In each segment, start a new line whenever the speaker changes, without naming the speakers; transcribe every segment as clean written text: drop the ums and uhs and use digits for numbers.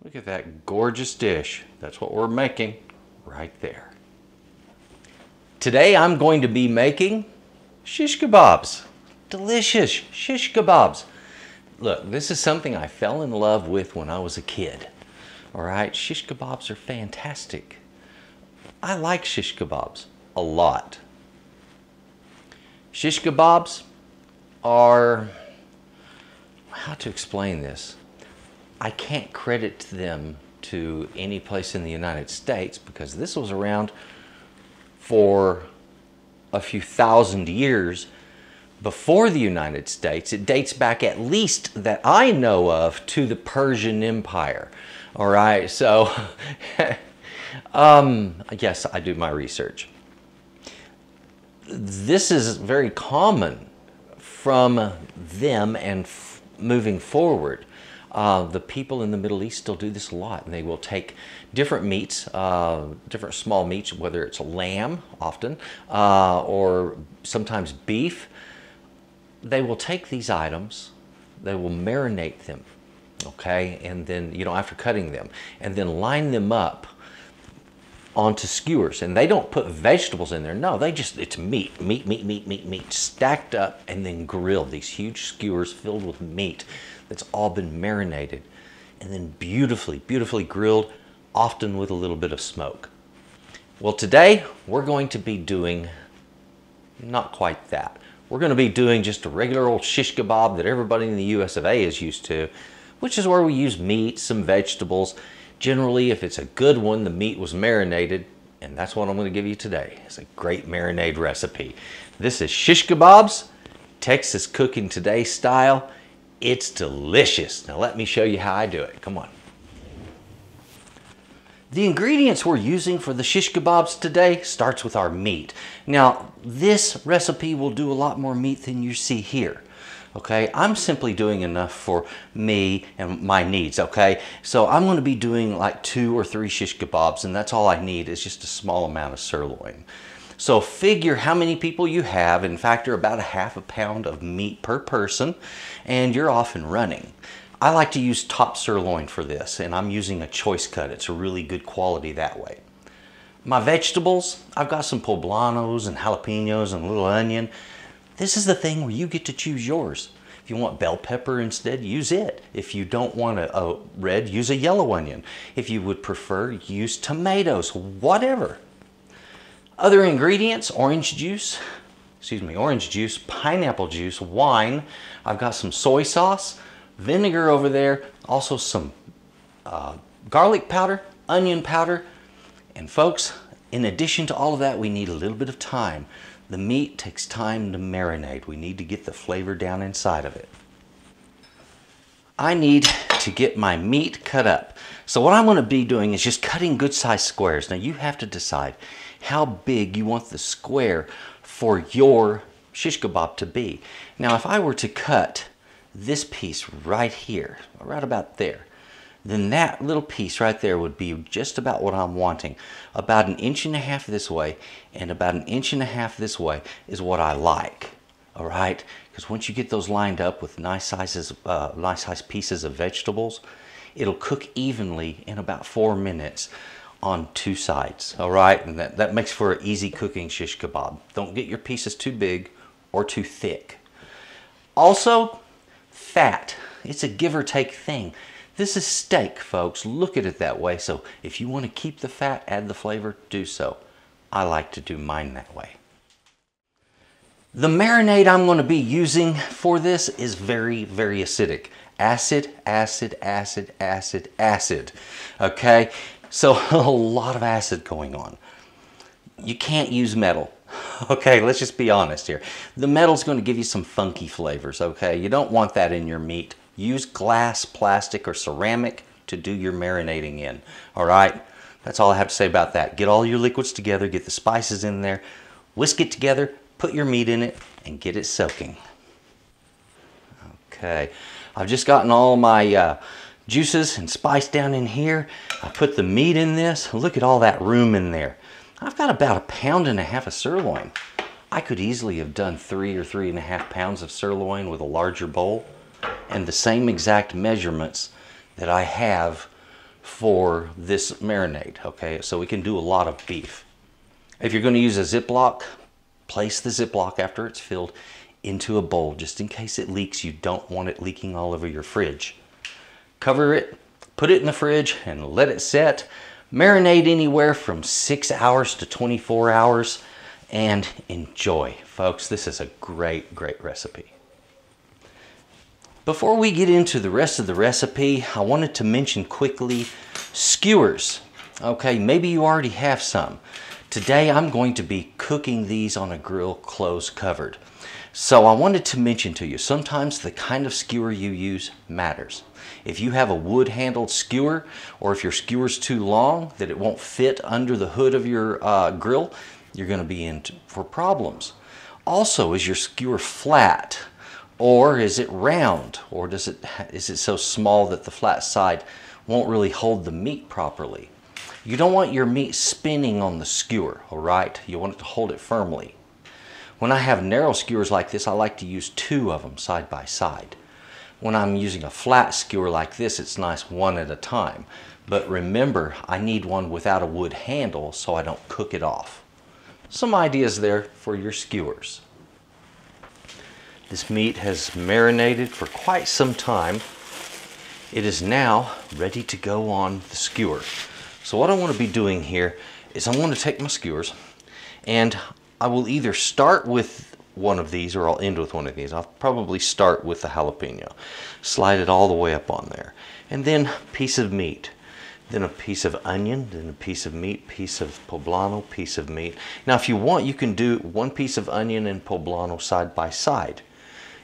Look at that gorgeous dish. That's what we're making right there. Today I'm going to be making shish kebabs. Delicious shish kebabs. Look, this is something I fell in love with when I was a kid. All right, shish kebabs are fantastic. I like shish kebabs a lot. Shish kebabs are, how to explain this? I can't credit them to any place in the United States because this was around for a few thousand years before the United States. It dates back, at least that I know of, to the Persian Empire. All right, so yes, I do my research. This is very common from them and moving forward. The people in the Middle East still do this a lot, and they will take different meats, different small meats, whether it's lamb often, or sometimes beef. They will take these items, they will marinate them, okay, and then, after cutting them, and then line them up onto skewers. And they don't put vegetables in there. No, it's meat, stacked up and then grilled. These huge skewers filled with meat that's all been marinated and then beautifully grilled, often with a little bit of smoke. Well, today we're going to be doing not quite that. We're going to be doing just a regular old shish kebab that everybody in the US of A is used to, which is where we use meat, some vegetables. Generally, if it's a good one, the meat was marinated, and that's what I'm going to give you today. It's a great marinade recipe. This is shish kebabs, Texas Cooking Today style. It's delicious. Now let me show you how I do it. Come on. The ingredients we're using for the shish kebabs today starts with our meat. Now, this recipe will do a lot more meat than you see here. Okay, I'm simply doing enough for me and my needs, okay? So I'm going to be doing like 2 or 3 shish kebabs, and that's all I need is just a small amount of sirloin. So figure how many people you have and factor about a half a pound of meat per person, and you're off and running. I like to use top sirloin for this, and I'm using a choice cut. It's a really good quality that way. My vegetables, I've got some poblanos and jalapenos and a little onion. This is the thing where you get to choose yours. If you want bell pepper instead, use it. If you don't want a red, use a yellow onion. If you would prefer, use tomatoes, whatever. Other ingredients, orange juice, pineapple juice, wine. I've got some soy sauce, vinegar over there, also some garlic powder, onion powder. And folks, in addition to all of that, we need a little bit of time. The meat takes time to marinate. We need to get the flavor down inside of it. I need to get my meat cut up. So what I'm going to be doing is just cutting good sized squares. Now you have to decide how big you want the square for your shish kebab to be. Now if I were to cut this piece right here, right about there, then that little piece right there would be just about what I'm wanting. About 1.5 inches this way and about 1.5 inches this way is what I like. All right, because once you get those lined up with nice size pieces of vegetables, it'll cook evenly in about 4 minutes on 2 sides. All right, and that makes for an easy cooking shish kebab. Don't get your pieces too big or too thick. Also, fat. It's a give or take thing. This is steak, folks. Look at it that way. So if you want to keep the fat, add the flavor, do so. I like to do mine that way. The marinade I'm going to be using for this is very acidic. Acid. Okay, so a lot of acid going on. You can't use metal. Okay, let's just be honest here. The metal's going to give you some funky flavors, okay? You don't want that in your meat. Use glass, plastic, or ceramic to do your marinating in, all right? That's all I have to say about that. Get all your liquids together, get the spices in there, whisk it together, put your meat in it, and get it soaking. Okay, I've just gotten all my juices and spice down in here. I put the meat in this. Look at all that room in there. I've got about 1.5 pounds of sirloin. I could easily have done 3 or 3.5 pounds of sirloin with a larger bowl and the same exact measurements that I have for this marinade, okay? So we can do a lot of beef. If you're going to use a Ziploc, place the Ziploc after it's filled into a bowl, just in case it leaks. You don't want it leaking all over your fridge. Cover it, put it in the fridge, and let it set. Marinate anywhere from 6 hours to 24 hours, and enjoy. Folks, this is a great, great recipe. Before we get into the rest of the recipe, I wanted to mention quickly skewers. Okay, maybe you already have some. Today I'm going to be cooking these on a grill closed covered. So I wanted to mention to you, sometimes the kind of skewer you use matters. If you have a wood handled skewer, or if your skewer's too long that it won't fit under the hood of your grill, you're going to be in for problems. Also, is your skewer flat? Or is it round? Or is it so small that the flat side won't really hold the meat properly? You don't want your meat spinning on the skewer, all right? You want it to hold it firmly. When I have narrow skewers like this, I like to use 2 of them side by side. When I'm using a flat skewer like this, it's nice one at a time. But remember, I need one without a wood handle so I don't cook it off. Some ideas there for your skewers. This meat has marinated for quite some time. It is now ready to go on the skewer. So what I want to be doing here is I'm going to take my skewers, and I will either start with one of these or I'll end with one of these. I'll probably start with the jalapeno. Slide it all the way up on there. And then a piece of meat. Then a piece of onion, then a piece of meat, piece of poblano, piece of meat. Now if you want, you can do 1 piece of onion and poblano side by side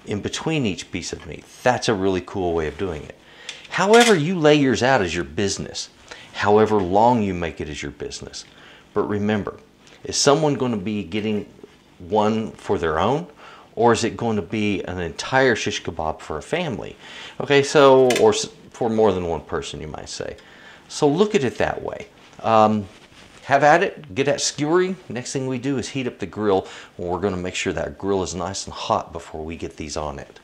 in between each piece of meat. That's a really cool way of doing it. However you lay yours out is your business. However long you make it is your business. But remember, is someone going to be getting one for their own, or is it going to be an entire shish kebab for a family? Okay, so, or for more than one person, you might say. So look at it that way. Have at it, get at skewering. Next thing we do is heat up the grill. We're going to make sure that grill is nice and hot before we get these on it.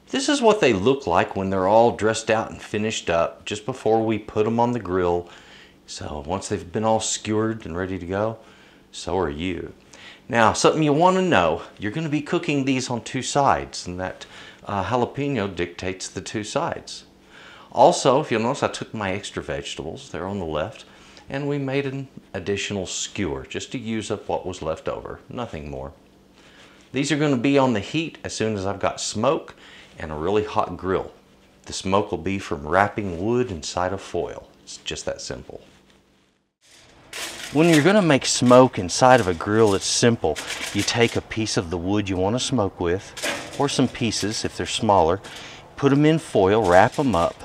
This is what they look like when they're all dressed out and finished up just before we put them on the grill. So once they've been all skewered and ready to go, so are you. Now, something you want to know, you're going to be cooking these on 2 sides, and that jalapeno dictates the 2 sides. Also, if you'll notice, I took my extra vegetables, they're on the left, and we made an additional skewer just to use up what was left over, nothing more. These are going to be on the heat as soon as I've got smoke and a really hot grill. The smoke will be from wrapping wood inside of foil. It's just that simple. When you're going to make smoke inside of a grill, it's simple. You take a piece of the wood you want to smoke with, or some pieces if they're smaller, put them in foil, wrap them up,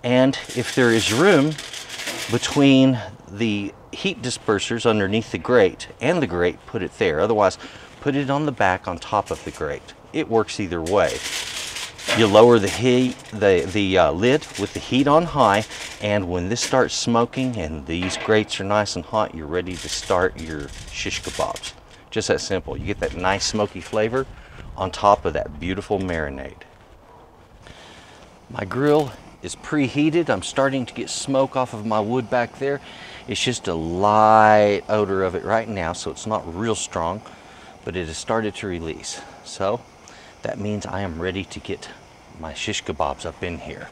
and if there is room between the heat dispersers underneath the grate and the grate, put it there. Otherwise, put it on the back on top of the grate. It works either way. You lower the lid with the heat on high, and when this starts smoking and these grates are nice and hot, you're ready to start your shish kebabs. Just that simple. You get that nice smoky flavor on top of that beautiful marinade. My grill is preheated. I'm starting to get smoke off of my wood back there. It's just a light odor of it right now, so it's not real strong, but it has started to release. So that means I am ready to get my shish kebabs up in here.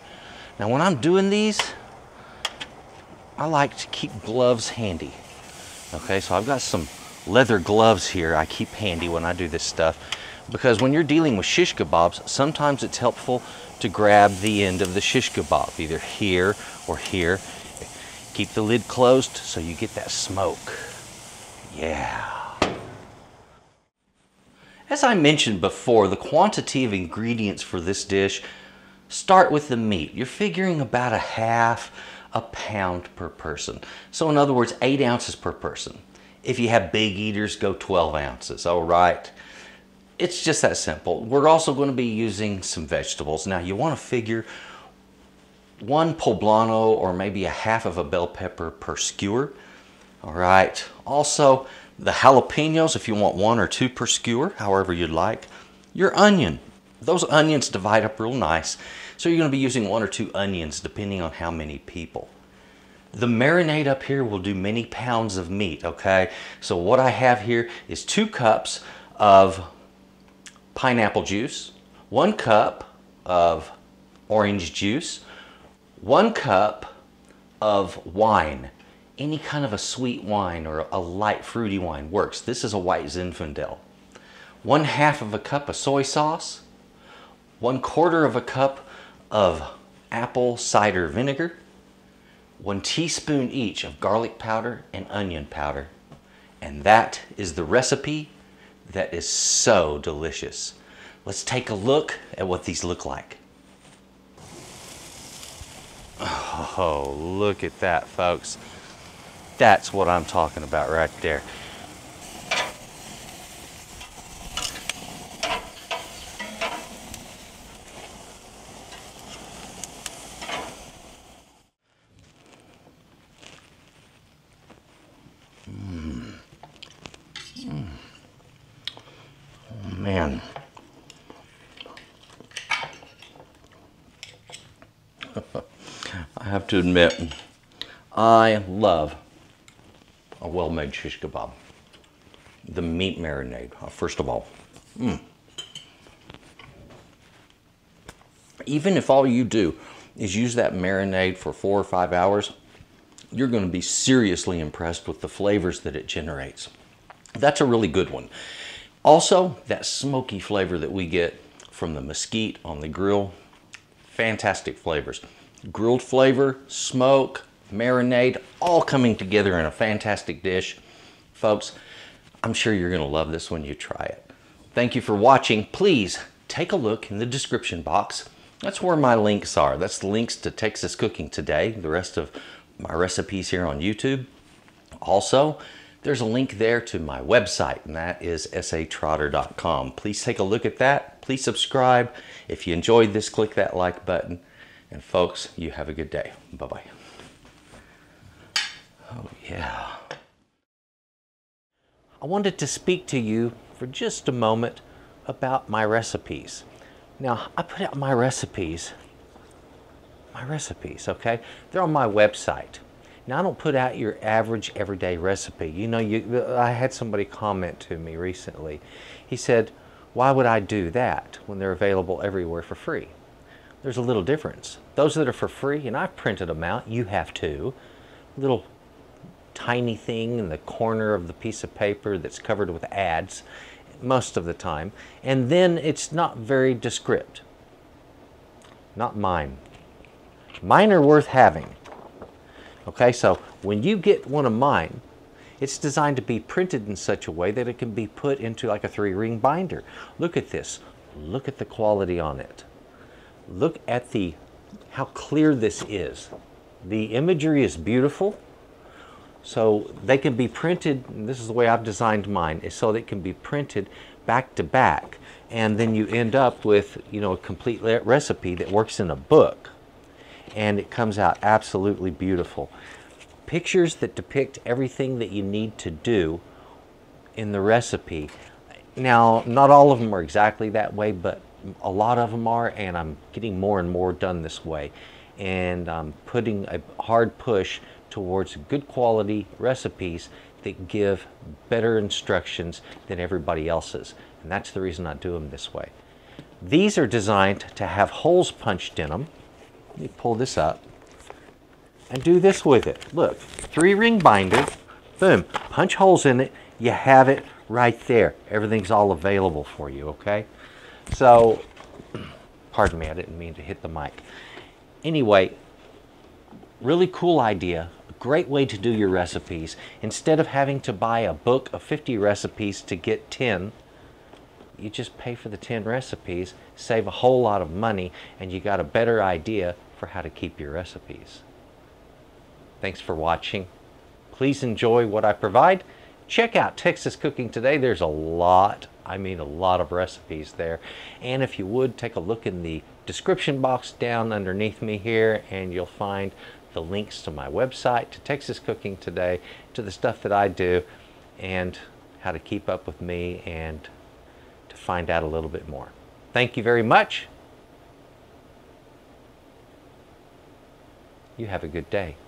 Now when I'm doing these, I like to keep gloves handy. Okay, so I've got some leather gloves here I keep handy when I do this stuff, because when you're dealing with shish kebabs, sometimes it's helpful to grab the end of the shish kebab, either here or here. Keep the lid closed so you get that smoke. Yeah. As I mentioned before, the quantity of ingredients for this dish start with the meat. You're figuring about a half a pound per person. So in other words, 8 ounces per person. If you have big eaters, go 12 ounces, all right? It's just that simple. We're also going to be using some vegetables. Now you want to figure 1 poblano or maybe a half of a bell pepper per skewer. All right. Also, the jalapenos, if you want 1 or 2 per skewer, however you'd like. Your onion. Those onions divide up real nice. So you're going to be using 1 or 2 onions depending on how many people. The marinade up here will do many pounds of meat, okay? So what I have here is 2 cups of pineapple juice, 1 cup of orange juice, 1 cup of wine. Any kind of a sweet wine or a light fruity wine works. This is a white Zinfandel. 1/2 of a cup of soy sauce, 1/4 of a cup of apple cider vinegar, 1 teaspoon each of garlic powder and onion powder. And that is the recipe that is so delicious. Let's take a look at what these look like. Oh, look at that, folks. That's what I'm talking about right there. Oh, man. I have to admit, I love a well-made shish kebab. The meat marinade, first of all. Even if all you do is use that marinade for 4 or 5 hours, you're going to be seriously impressed with the flavors that it generates. That's a really good one. Also, that smoky flavor that we get from the mesquite on the grill, fantastic flavors. Grilled flavor, smoke, marinade, all coming together in a fantastic dish. Folks, I'm sure you're going to love this when you try it. Thank you for watching. Please take a look in the description box. That's where my links are. That's the links to Texas Cooking Today, the rest of my recipes here on YouTube. Also, there's a link there to my website, and that is S.A.Trotter.com. Please take a look at that. Please subscribe. If you enjoyed this, click that like button. And folks, you have a good day. Bye-bye. Oh, yeah. I wanted to speak to you for just a moment about my recipes. Now, I put out my recipes, okay? They're on my website. Now, I don't put out your average everyday recipe. You know, I had somebody comment to me recently. He said, why would I do that when they're available everywhere for free? There's a little difference. Those that are for free, and I've printed them out, you have too, little tiny thing in the corner of the piece of paper that's covered with ads most of the time, and then it's not very descriptive. Not mine. Mine are worth having. Okay, so when you get one of mine, it's designed to be printed in such a way that it can be put into like a 3-ring binder. Look at this. Look at the quality on it. Look at how clear this is. The imagery is beautiful. So they can be printed, and this is the way I've designed mine, is so that it can be printed back to back. And then you end up with, you know, a complete recipe that works in a book. And it comes out absolutely beautiful. Pictures that depict everything that you need to do in the recipe. Now, not all of them are exactly that way, but a lot of them are, and I'm getting more and more done this way. And I'm putting a hard push towards good quality recipes that give better instructions than everybody else's. And that's the reason I do them this way. These are designed to have holes punched in them. Let me pull this up and do this with it. Look, 3-ring binder, boom, punch holes in it, you have it right there. Everything's all available for you, okay? So, pardon me, I didn't mean to hit the mic. Anyway, really cool idea, a great way to do your recipes. Instead of having to buy a book of 50 recipes to get 10, you just pay for the 10 recipes, save a whole lot of money, and you got a better idea for how to keep your recipes. Thanks for watching. Please enjoy what I provide. Check out Texas Cooking Today. There's a lot, I mean a lot of recipes there. And if you would, take a look in the description box down underneath me here, and you'll find the links to my website, to Texas Cooking Today, to the stuff that I do, and how to keep up with me and to find out a little bit more. Thank you very much. You have a good day.